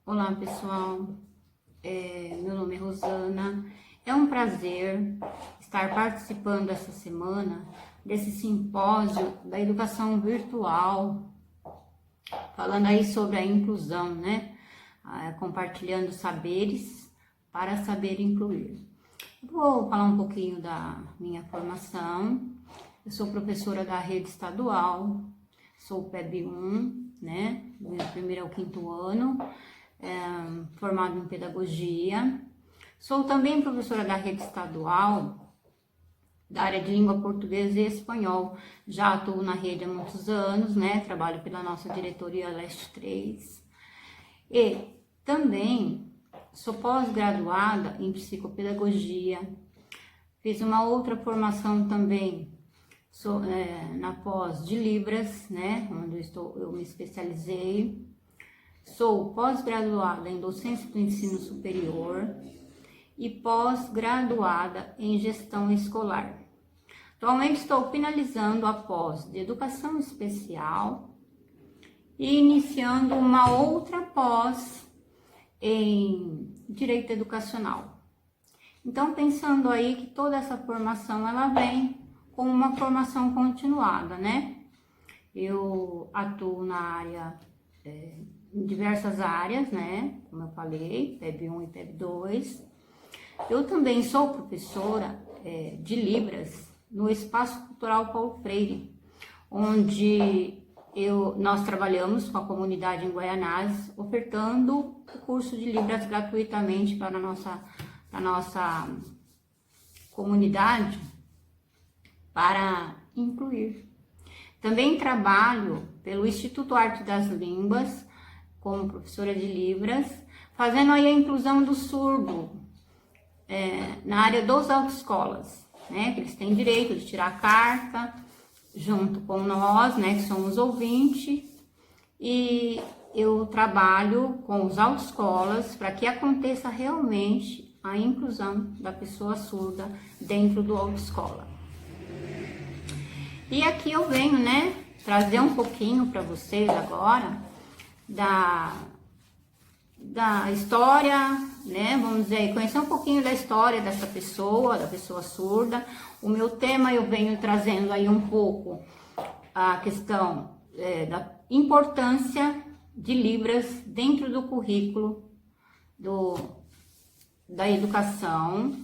Olá pessoal, meu nome é Rosana. É um prazer estar participando essa semana desse simpósio da educação virtual, falando aí sobre a inclusão, né? Compartilhando saberes para saber incluir. Vou falar um pouquinho da minha formação. Eu sou professora da rede estadual, sou PEB 1, né? Do primeiro ao quinto ano. Formado em pedagogia. Sou também professora da rede estadual, da área de língua portuguesa e espanhol. Já atuo na rede há muitos anos, né? Trabalho pela nossa diretoria Leste 3. E também sou pós-graduada em psicopedagogia. Fiz uma outra formação também na pós de Libras, né? Onde eu me especializei. Sou pós-graduada em docência do ensino superior e pós-graduada em gestão escolar. Atualmente estou finalizando a pós de educação especial e iniciando uma outra pós em direito educacional. Então, pensando aí que toda essa formação ela vem com uma formação continuada, né? Eu atuo na área em diversas áreas, né? Como eu falei, PEB 1 e PEB 2. Eu também sou professora de Libras no Espaço Cultural Paulo Freire, onde nós trabalhamos com a comunidade em Guaianazes, ofertando o curso de Libras gratuitamente para a nossa comunidade, para incluir. Também trabalho pelo Instituto Arte das Línguas, como professora de Libras, fazendo aí a inclusão do surdo na área das autoescolas, né? Que eles têm direito de tirar a carta junto com nós, né? Que somos ouvintes, e eu trabalho com os autoescolas para que aconteça realmente a inclusão da pessoa surda dentro do autoescola. E aqui eu venho, né? Trazer um pouquinho para vocês agora da história, né? Vamos dizer, conhecer um pouquinho da história dessa pessoa, da pessoa surda. O meu tema eu venho trazendo aí um pouco a questão da importância de Libras dentro do currículo da educação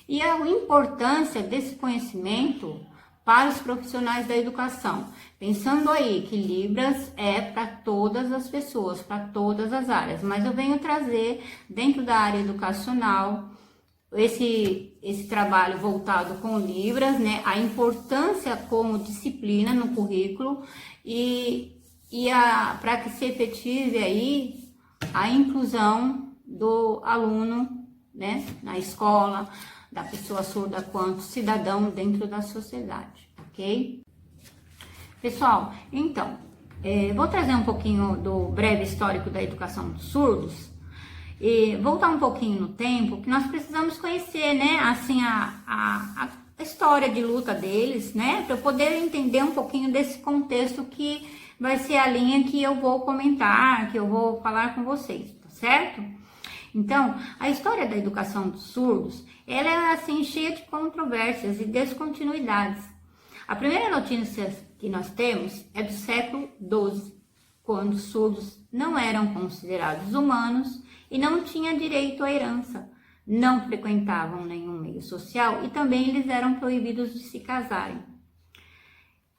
e a importância desse conhecimento para os profissionais da educação, pensando aí que Libras é para todas as pessoas, para todas as áreas, mas eu venho trazer dentro da área educacional esse trabalho voltado com Libras, né, a importância como disciplina no currículo e para que se efetive aí a inclusão do aluno, né, na escola, da pessoa surda quanto cidadão dentro da sociedade, ok? Pessoal, então, vou trazer um pouquinho do breve histórico da educação dos surdos e voltar um pouquinho no tempo, que nós precisamos conhecer, né, assim, a história de luta deles, né, para eu poder entender um pouquinho desse contexto que vai ser a linha que eu vou comentar, que eu vou falar com vocês, tá certo? Então, a história da educação dos surdos, ela é assim cheia de controvérsias e descontinuidades. A primeira notícia que nós temos é do século XII, quando os surdos não eram considerados humanos e não tinham direito à herança, não frequentavam nenhum meio social e também eles eram proibidos de se casarem.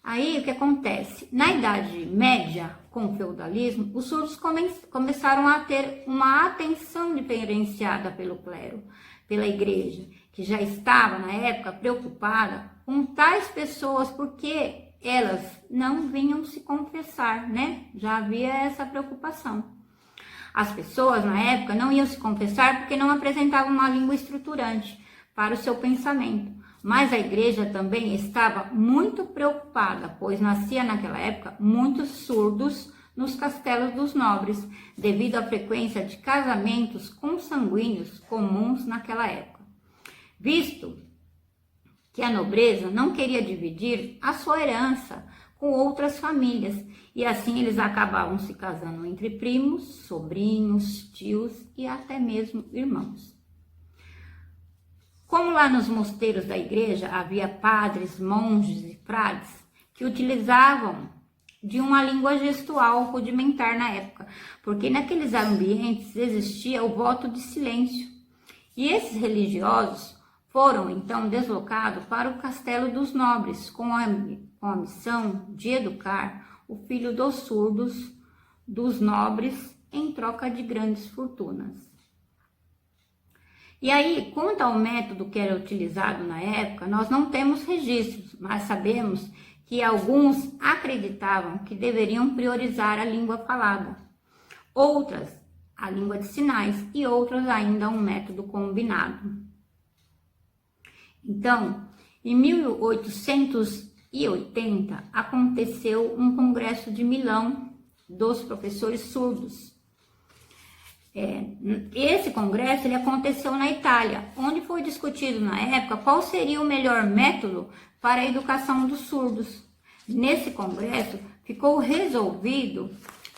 Aí o que acontece? Na Idade Média, com o feudalismo, os surdos começaram a ter uma atenção diferenciada pelo clero, pela igreja, que já estava na época preocupada com tais pessoas porque elas não vinham se confessar, né? Já havia essa preocupação. As pessoas na época não iam se confessar porque não apresentavam uma língua estruturante para o seu pensamento. Mas a igreja também estava muito preocupada, pois nascia naquela época muitos surdos nos castelos dos nobres, devido à frequência de casamentos consanguíneos comuns naquela época. Visto que a nobreza não queria dividir a sua herança com outras famílias. E assim eles acabavam se casando entre primos, sobrinhos, tios e até mesmo irmãos. Como lá nos mosteiros da igreja havia padres, monges e frades que utilizavam de uma língua gestual rudimentar na época, porque naqueles ambientes existia o voto de silêncio. E esses religiosos foram então deslocados para o Castelo dos Nobres com a missão de educar o filho dos surdos dos nobres em troca de grandes fortunas. E aí, quanto ao método que era utilizado na época, nós não temos registros, mas sabemos que alguns acreditavam que deveriam priorizar a língua falada, outras a língua de sinais e outras ainda um método combinado. Então, em 1880 aconteceu um congresso de Milão dos professores surdos. Esse congresso ele aconteceu na Itália, onde foi discutido na época qual seria o melhor método para a educação dos surdos. Nesse congresso ficou resolvido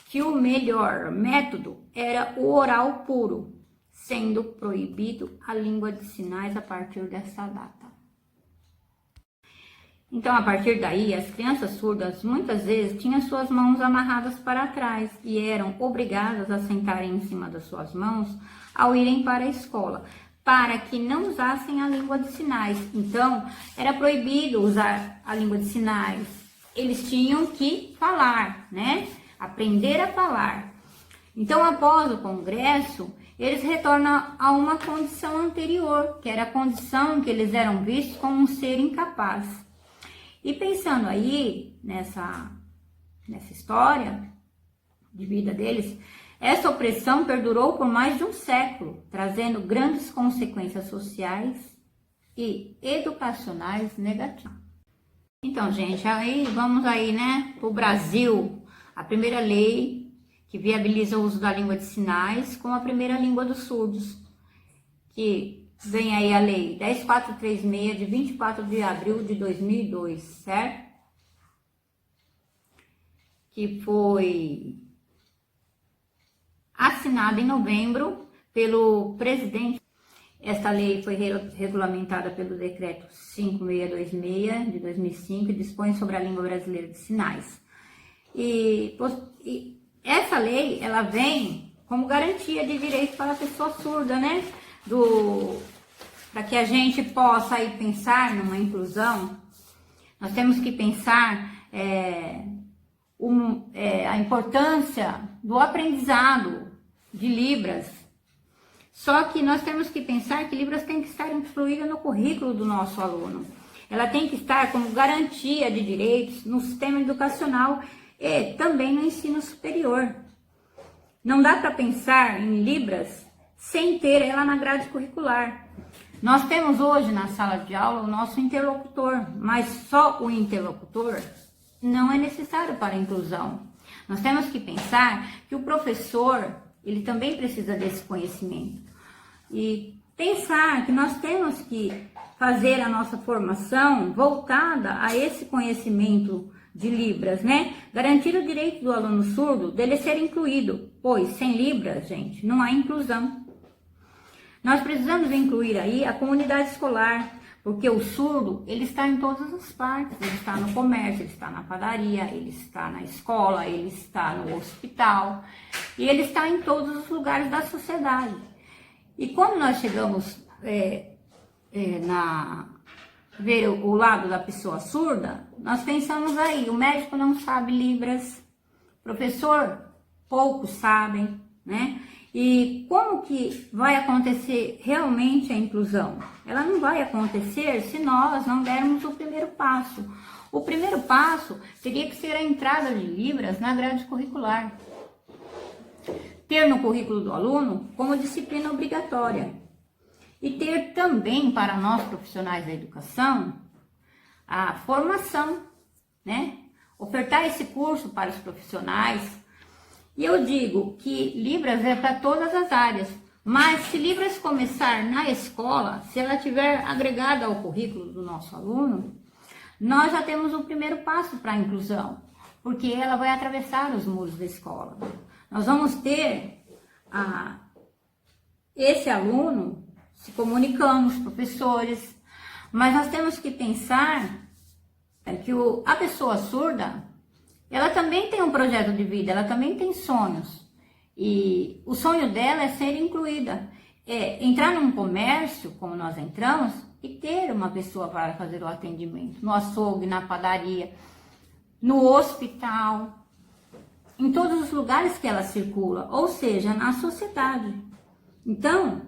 que o melhor método era o oral puro, sendo proibido a língua de sinais a partir dessa data. Então, a partir daí, as crianças surdas muitas vezes tinham suas mãos amarradas para trás e eram obrigadas a sentarem em cima das suas mãos ao irem para a escola, para que não usassem a língua de sinais. Então, era proibido usar a língua de sinais. Eles tinham que falar, né? Aprender a falar. Então, após o congresso, eles retornam a uma condição anterior, que era a condição em que eles eram vistos como um ser incapaz. E pensando aí nessa história de vida deles, essa opressão perdurou por mais de um século, trazendo grandes consequências sociais e educacionais negativas. Então, gente, aí vamos aí, né, para o Brasil, a primeira lei que viabiliza o uso da língua de sinais com a primeira língua dos surdos, que vem aí a lei 10.436 de 24 de abril de 2002, certo? Que foi assinada em novembro pelo presidente. Esta lei foi regulamentada pelo decreto 5626 de 2005 e dispõe sobre a língua brasileira de sinais. E essa lei, ela vem como garantia de direito para a pessoa surda, né? Para que a gente possa aí pensar numa inclusão, nós temos que pensar a importância do aprendizado de Libras. Só que nós temos que pensar que Libras tem que estar incluída no currículo do nosso aluno. Ela tem que estar como garantia de direitos no sistema educacional e também no ensino superior. Não dá para pensar em Libras sem ter ela na grade curricular. Nós temos hoje na sala de aula o nosso interlocutor, mas só o interlocutor não é necessário para a inclusão. Nós temos que pensar que o professor, ele também precisa desse conhecimento. E pensar que nós temos que fazer a nossa formação voltada a esse conhecimento de Libras, né? Garantir o direito do aluno surdo dele ser incluído, pois sem Libras, gente, não há inclusão. Nós precisamos incluir aí a comunidade escolar, porque o surdo, ele está em todas as partes, ele está no comércio, ele está na padaria, ele está na escola, ele está no hospital, e ele está em todos os lugares da sociedade. E quando nós chegamos ver o lado da pessoa surda, nós pensamos aí, o médico não sabe Libras, professor, poucos sabem, né? E como que vai acontecer realmente a inclusão? Ela não vai acontecer se nós não dermos o primeiro passo. O primeiro passo teria que ser a entrada de Libras na grade curricular. Ter no currículo do aluno como disciplina obrigatória. E ter também para nós profissionais da educação a formação, né? Ofertar esse curso para os profissionais. E eu digo que Libras é para todas as áreas, mas se Libras começar na escola, se ela tiver agregada ao currículo do nosso aluno, nós já temos o primeiro passo para a inclusão, porque ela vai atravessar os muros da escola. Nós vamos ter esse aluno se comunicando, os professores, mas nós temos que pensar que a pessoa surda, ela também tem um projeto de vida, ela também tem sonhos. E o sonho dela é ser incluída, é entrar num comércio, como nós entramos, e ter uma pessoa para fazer o atendimento, no açougue, na padaria, no hospital, em todos os lugares que ela circula, ou seja, na sociedade. Então,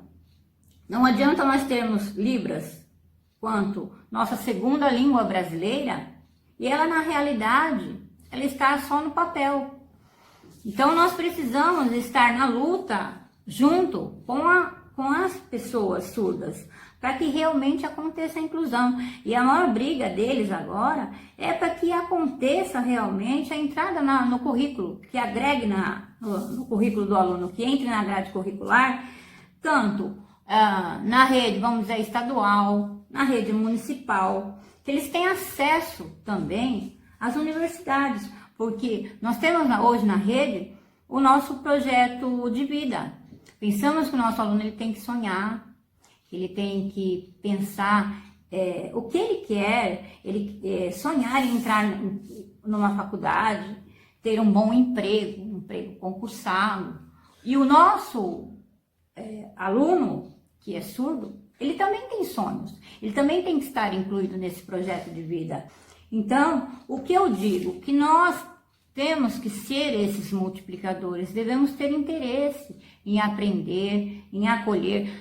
não adianta nós termos Libras quanto nossa segunda língua brasileira, e ela na realidade, ela está só no papel. Então nós precisamos estar na luta junto com as pessoas surdas, para que realmente aconteça a inclusão. E a maior briga deles agora é para que aconteça realmente a entrada no currículo, que agregue no currículo do aluno, que entre na grade curricular, tanto na rede, vamos dizer, estadual, na rede municipal, que eles tenham acesso também às universidades, porque nós temos hoje na rede o nosso projeto de vida. Pensamos que o nosso aluno ele tem que sonhar, ele tem que pensar o que ele quer, sonhar em entrar numa faculdade, ter um bom emprego, um emprego concursado. E o nosso aluno, que é surdo, ele também tem sonhos, ele também tem que estar incluído nesse projeto de vida. Então, o que eu digo? Que nós temos que ser esses multiplicadores, devemos ter interesse em aprender, em acolher,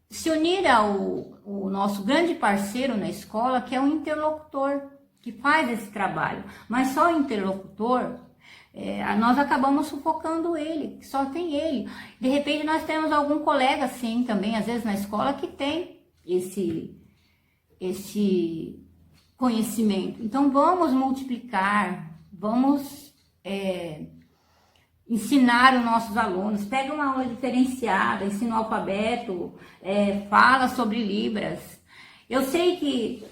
se unir ao nosso grande parceiro na escola, que é o interlocutor, que faz esse trabalho. Mas só o interlocutor, nós acabamos sufocando ele, só tem ele. De repente nós temos algum colega assim também, às vezes na escola, que tem esse conhecimento. Então vamos multiplicar, vamos ensinar os nossos alunos. Pega uma aula diferenciada, ensina o alfabeto, fala sobre Libras. Eu sei que,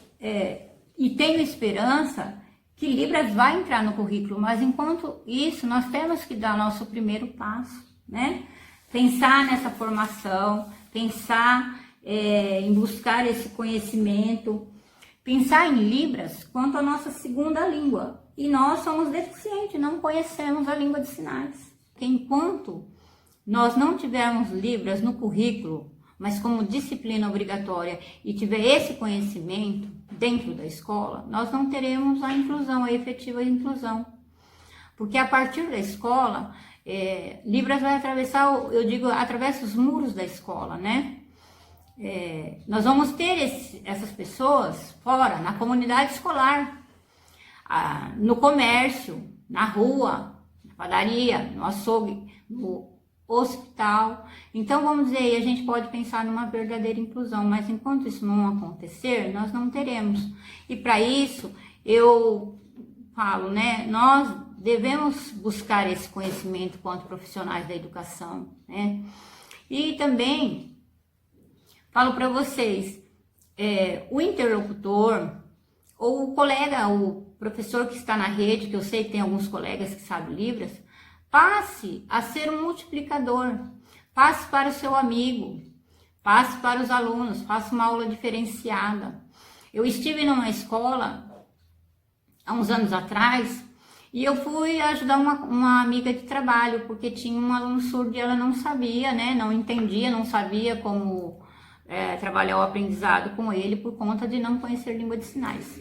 e tenho esperança, que Libras vai entrar no currículo, mas enquanto isso, nós temos que dar nosso primeiro passo, né? Pensar nessa formação, pensar em buscar esse conhecimento, pensar em Libras quanto a nossa segunda língua. E nós somos deficientes, não conhecemos a língua de sinais. Enquanto nós não tivermos Libras no currículo, mas como disciplina obrigatória, e tiver esse conhecimento dentro da escola, nós não teremos a inclusão, a efetiva inclusão. Porque a partir da escola, Libras vai atravessar, eu digo, atravessa os muros da escola, né? Nós vamos ter essas pessoas fora, na comunidade escolar, no comércio, na rua, na padaria, no açougue, no hospital. Então, vamos dizer, a gente pode pensar numa verdadeira inclusão, mas enquanto isso não acontecer, nós não teremos. E para isso, eu falo, né, nós devemos buscar esse conhecimento quanto profissionais da educação, né? E também falo para vocês, o interlocutor, ou o colega, o professor que está na rede, que eu sei que tem alguns colegas que sabem Libras, passe a ser um multiplicador, passe para o seu amigo, passe para os alunos, faça uma aula diferenciada. Eu estive numa escola, há uns anos atrás, e eu fui ajudar uma amiga de trabalho, porque tinha um aluno surdo e ela não sabia, né, não entendia, não sabia como trabalhar o aprendizado com ele por conta de não conhecer língua de sinais.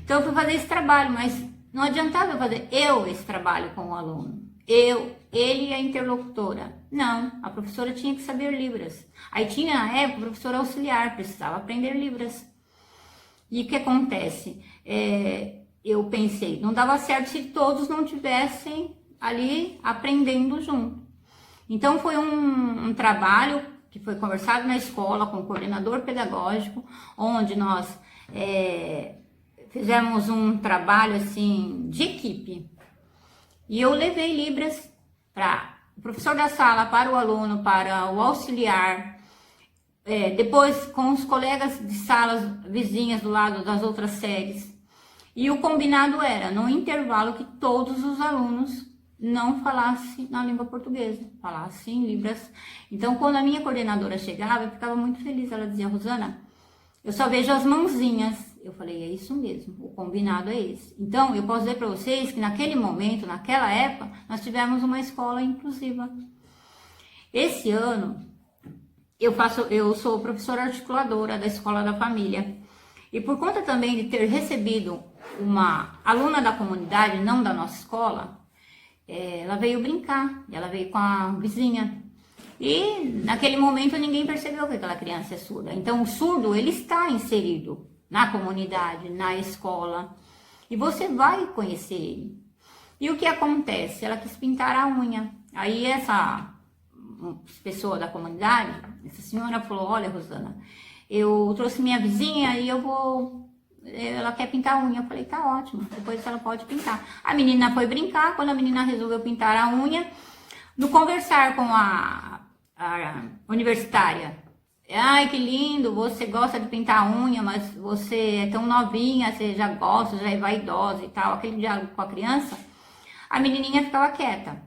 Então eu fui fazer esse trabalho, mas não adiantava eu fazer esse trabalho com o aluno. Ele e a interlocutora. Não, a professora tinha que saber Libras. Aí tinha, na época, a professora auxiliar, precisava aprender Libras. E o que acontece? Eu pensei, não dava certo se todos não tivessem ali aprendendo junto. Então foi um trabalho que foi conversado na escola com o coordenador pedagógico, onde nós fizemos um trabalho assim de equipe. E eu levei Libras para o professor da sala, para o aluno, para o auxiliar, depois com os colegas de salas vizinhas do lado das outras séries. E o combinado era, no intervalo, que todos os alunos não falassem na língua portuguesa, falassem em Libras. Então, quando a minha coordenadora chegava, eu ficava muito feliz. Ela dizia, Rosana, eu só vejo as mãozinhas. Eu falei, é isso mesmo, o combinado é esse. Então, eu posso dizer para vocês que naquele momento, naquela época, nós tivemos uma escola inclusiva. Esse ano, eu sou professora articuladora da Escola da Família. E por conta também de ter recebido uma aluna da comunidade, não da nossa escola, ela veio brincar, ela veio com a vizinha. E naquele momento ninguém percebeu que aquela criança é surda. Então o surdo, ele está inserido na comunidade, na escola, e você vai conhecer ele. E o que acontece? Ela quis pintar a unha. Aí essa pessoa da comunidade, essa senhora falou, olha, Rosana, eu trouxe minha vizinha e ela quer pintar a unha. Eu falei, tá ótimo, depois ela pode pintar. A menina foi brincar, quando a menina resolveu pintar a unha, no conversar com a universitária, ai, que lindo, você gosta de pintar a unha, mas você é tão novinha, você já gosta, já é vaidosa e tal, aquele diálogo com a criança, a menininha ficava quieta.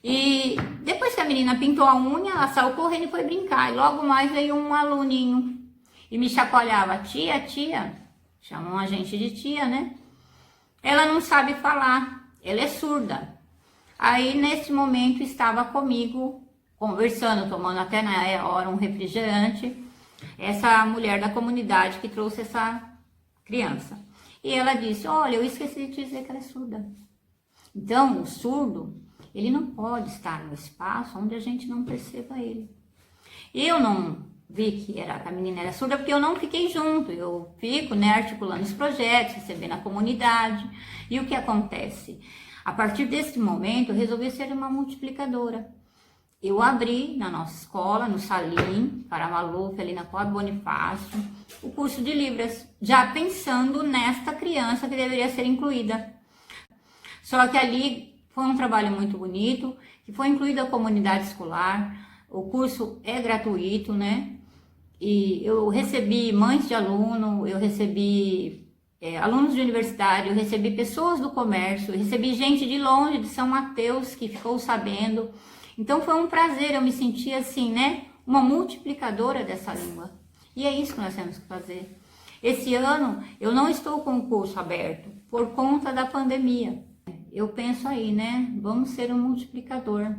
E depois que a menina pintou a unha, ela saiu correndo e foi brincar. E logo mais veio um aluninho e me chacoalhava, tia, tia, chamam a gente de tia, né? Ela não sabe falar, ela é surda. Aí, nesse momento, estava comigo, conversando, tomando até na hora um refrigerante, essa mulher da comunidade que trouxe essa criança. E ela disse, olha, eu esqueci de dizer que ela é surda. Então, o surdo, ele não pode estar no espaço onde a gente não perceba ele. Eu não vi que a menina era surda porque eu não fiquei junto. Eu fico, né, articulando os projetos, recebendo a comunidade. E o que acontece? A partir desse momento, eu resolvi ser uma multiplicadora. Eu abri na nossa escola, no Salim, para Maluf, ali na Coab Bonifácio, o curso de Libras, já pensando nesta criança que deveria ser incluída. Só que ali foi um trabalho muito bonito, que foi incluída a comunidade escolar, o curso é gratuito, né? E eu recebi mães de aluno, eu recebi alunos de universidade, eu recebi pessoas do comércio, eu recebi gente de longe, de São Mateus, que ficou sabendo. Então foi um prazer, eu me senti assim, né? Uma multiplicadora dessa língua. E é isso que nós temos que fazer. Esse ano eu não estou com o curso aberto, por conta da pandemia. Eu penso aí, né? Vamos ser um multiplicador.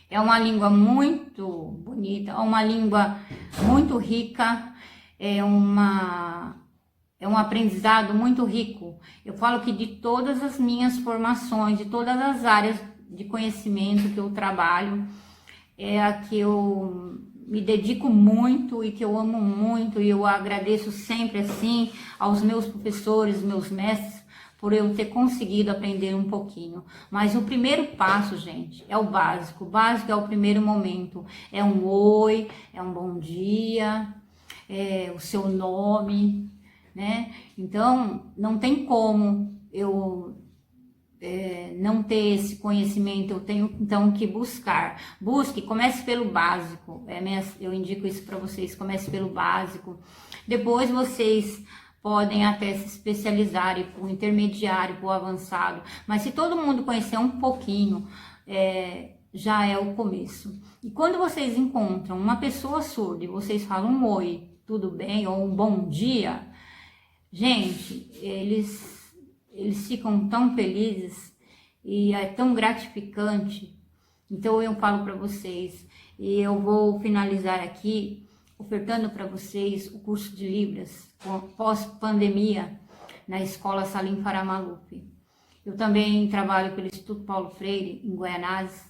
É uma língua muito bonita, é uma língua muito rica, é um aprendizado muito rico. Eu falo que de todas as minhas formações, de todas as áreas de conhecimento que eu trabalho, é a que eu me dedico muito e que eu amo muito, e eu agradeço sempre assim aos meus professores, meus mestres, por eu ter conseguido aprender um pouquinho. Mas o primeiro passo, gente, é o básico. O básico é o primeiro momento. É um oi, é um bom dia, é o seu nome, né? Então, não tem como eu não ter esse conhecimento. Eu tenho, então, que buscar. Busque, comece pelo básico. Eu indico isso para vocês, comece pelo básico. Depois vocês podem até se especializar para o intermediário, para o avançado. Mas se todo mundo conhecer um pouquinho, já é o começo. E quando vocês encontram uma pessoa surda e vocês falam um oi, tudo bem, ou um bom dia, gente, eles ficam tão felizes e é tão gratificante. Então eu falo para vocês, e eu vou finalizar aqui ofertando para vocês o curso de Libras pós-pandemia na Escola Salim Faramalupe. Eu também trabalho pelo Instituto Paulo Freire em Guaianazes,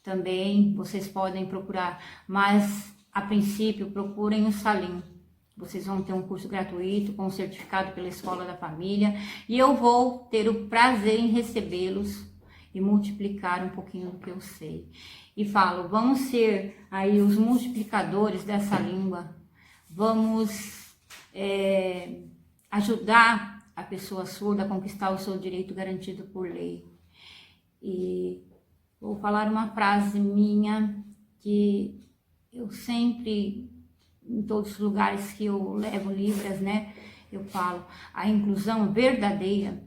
também vocês podem procurar, mas a princípio procurem o Salim. Vocês vão ter um curso gratuito com certificado pela Escola da Família, e eu vou ter o prazer em recebê-los e multiplicar um pouquinho do que eu sei. E falo, vamos ser aí os multiplicadores dessa língua, vamos ajudar a pessoa surda a conquistar o seu direito garantido por lei. E vou falar uma frase minha que eu sempre, em todos os lugares que eu levo Libras, né, eu falo, a inclusão verdadeira,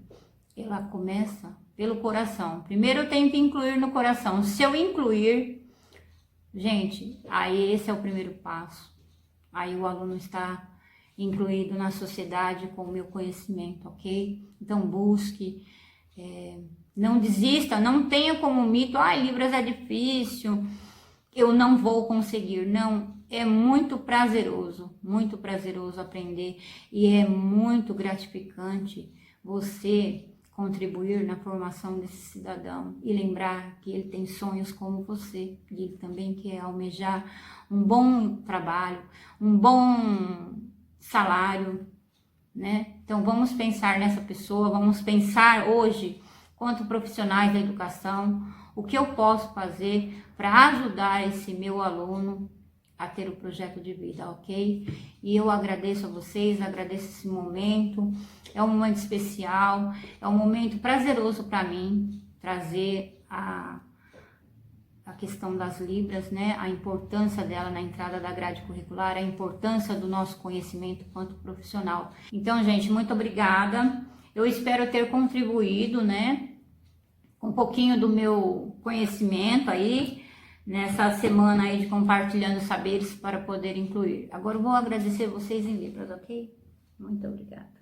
ela começa pelo coração. Primeiro eu tenho que incluir no coração. Se eu incluir, gente, aí esse é o primeiro passo. Aí o aluno está incluído na sociedade com o meu conhecimento, ok? Então busque, não desista, não tenha como mito, Libras é difícil, eu não vou conseguir. Não, é muito prazeroso aprender e é muito gratificante você contribuir na formação desse cidadão e lembrar que ele tem sonhos como você, e ele também quer almejar um bom trabalho, um bom salário, né? Então vamos pensar nessa pessoa, vamos pensar hoje, quanto profissionais da educação, o que eu posso fazer para ajudar esse meu aluno a ter o projeto de vida, ok? E eu agradeço a vocês, agradeço esse momento, é um momento especial, é um momento prazeroso para mim, trazer a questão das Libras, né? A importância dela na entrada da grade curricular, a importância do nosso conhecimento quanto profissional. Então, gente, muito obrigada, eu espero ter contribuído, né? Um pouquinho do meu conhecimento aí, nessa semana aí de compartilhando saberes para poder incluir. Agora eu vou agradecer vocês em Libras, ok? Muito obrigada.